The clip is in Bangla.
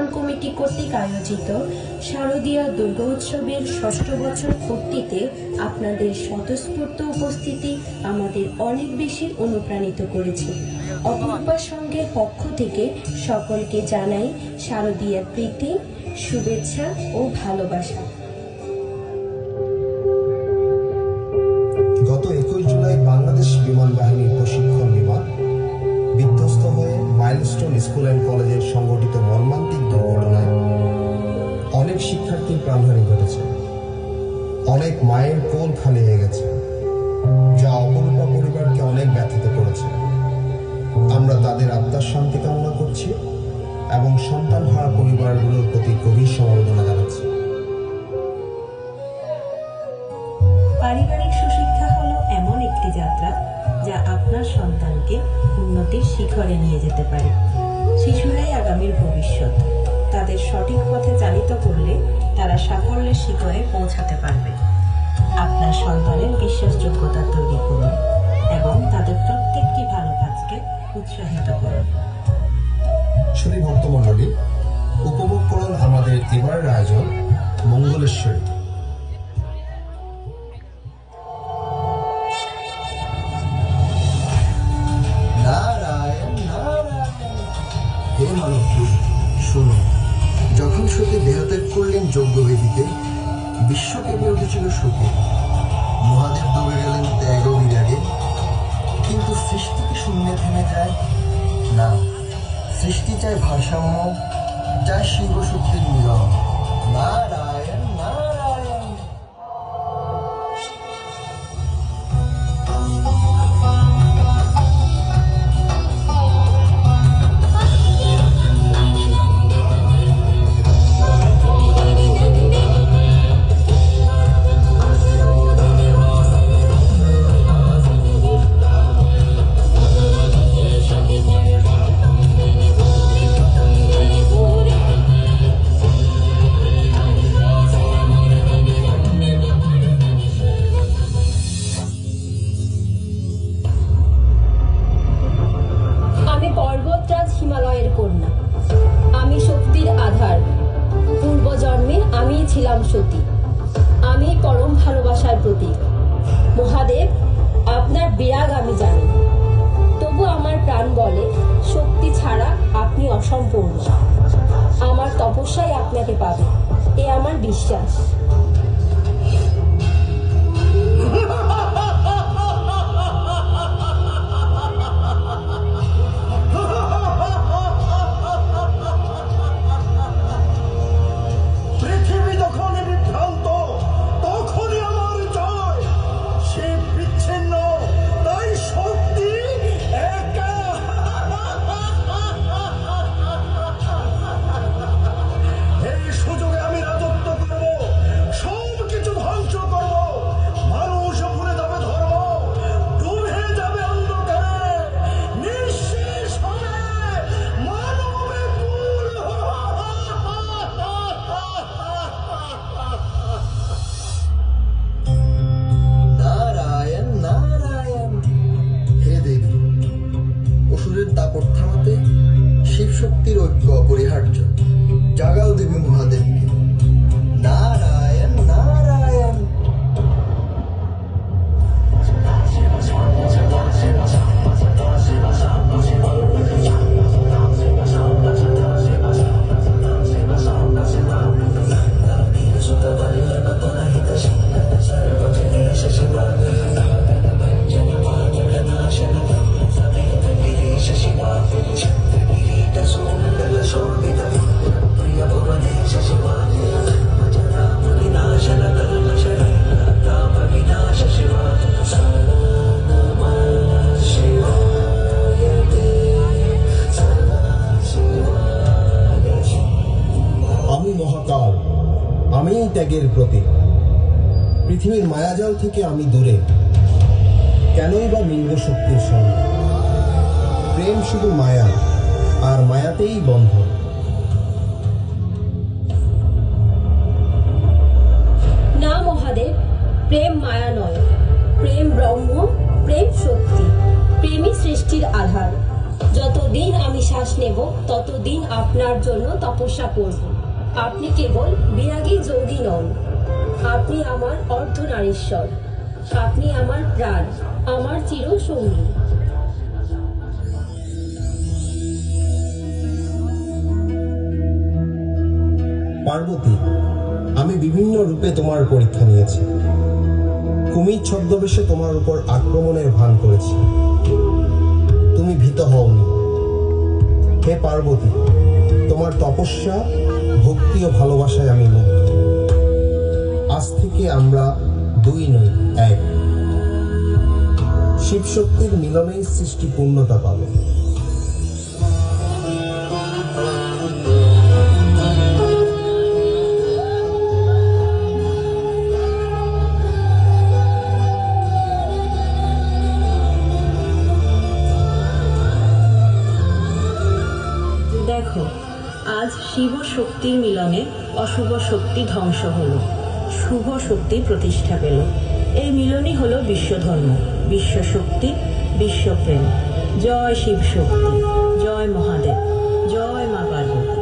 উদযাপন কমিটি কর্তৃক আয়োজিত শারদীয়া দুর্গা উৎসবের ৬ষ্ঠ বছর পূর্তিতে আপনাদের স্বতঃস্ফূর্ত উপস্থিতি আমাদের অনেক বেশি অনুপ্রাণিত করেছে। অপূর্বা সংঘের পক্ষ থেকে সকলকে জানাই শারদীয়ার প্রীতি, শুভেচ্ছা ও ভালোবাসা। গত ২১ জুলাই বাংলাদেশ বিমান বাহিনীর প্রশিক্ষণ বিমান বিধ্বস্ত হয়ে মাইলস্টোন স্কুল অ্যান্ড কলেজের সংঘটিত মর্মান্তিক দুর্ঘটনায় অনেক শিক্ষার্থীর প্রাণহানি ঘটেছে। অনেক মায়ের কোল খালি হয়ে গেছে, যা অপরূপা পরিবারকে অনেক ব্যথিত করেছে। আমরা তাদের আত্মার শান্তি কামনা করছি এবং সন্তানহারা পরিবারগুলোর প্রতি গভীর সমবেদনা জানাচ্ছি। পারিবারিক সুশিক্ষা হলো এমন একটি যাত্রা যা আপনার সন্তানকে উন্নতির শিখরে নিয়ে যেতে পারে। শিশুরাই আগামীর ভবিষ্যৎ। তাদের সঠিক পথে চালিত করলে তারা সাফল্যের শিখরে পৌঁছাতে পারবে। আপনার সন্তানের বিশ্বাসযোগ্যতা তৈরি করুন এবং তাদের প্রত্যেকটি ভালো কাজকে উৎসাহিত করুন। শুধু ভক্তমণ্ডলী, উপভোগ করুন আমাদের এবারের আয়োজন মঙ্গলেশ্বরী। হে মানবকুল, শোনো, যখন সতী দেহত্যাগ করলেন যজ্ঞবেদীতে, বিশ্বকে উঠেছিল সতী। মহাদেব ডুবে গেলেন ত্যাগ ও বিরাগে, কিন্তু সৃষ্টি কি শূন্যে থেমে যায়? না, সৃষ্টি চায় ভারসাম্য, চায় শিব শক্তির মিলন। নারায়ণ নারায়ণ। হিমালয়ের কন্যা, আমি শক্তির আধার। পূর্বজন্মে আমি ছিলাম সতী। আমি পরম ভালোবাসার প্রতীক। মহাদেব, আপনার বিরাগ আমি জানি, তবু আমার প্রাণ বলে শক্তি ছাড়া আপনি অসম্পূর্ণ। আমার তপস্যাই আপনাকে পাবে, এ আমার বিশ্বাস। দাপট থামাতে শিব শক্তির ঐক্য অপরিহার্য। জাগাও দেবী মহাদেবকে। নারায়ণ নারায়ণ। মহাকাল, আমিই ত্যাগের প্রতীক। পৃথিবীর মায়াজাল থেকে আমি দূরে, কেনই বা মিলব শক্তির সঙ্গে? প্রেম শুধু মায়া, আর মায়াতেই বন্ধন। না মহাদেব, প্রেম মায়া নয়, প্রেম ব্রহ্ম, প্রেম শক্তি। প্রেমই সৃষ্টির আধার। যতদিন আমি শ্বাস নেব ততদিন আপনার জন্য তপস্যা করব। আপনি কেবল বিরাগী যোগী নন, আপনি আমার অর্ধনারীশ্বর, আপনি আমার প্রাণ, আমার চিরসঙ্গী। পার্বতী, আমি বিভিন্ন রূপে তোমার পরীক্ষা নিয়েছি। কুমির ছদ্মবেশে তোমার উপর আক্রমণের ভান করেছি, তুমি ভীত হওনি। হে পার্বতী, তোমার তপস্যা, ভক্তি ও ভালোবাসায় আমি মুগ্ধ। আজ থেকে আমরা দুই নই, এক। শিবশক্তির মিলনেই সৃষ্টি পূর্ণতা পাবে। দেখো, আজ শিব শক্তির মিলনে অশুভ শক্তি ধ্বংস হলো, শুভ শক্তি প্রতিষ্ঠা পেল। এই মিলনই হলো বিশ্বধর্ম, বিশ্বশক্তি, বিশ্বপ্রেম। জয় শিব শক্তি, জয় মহাদেব, জয় মা পার্বতী।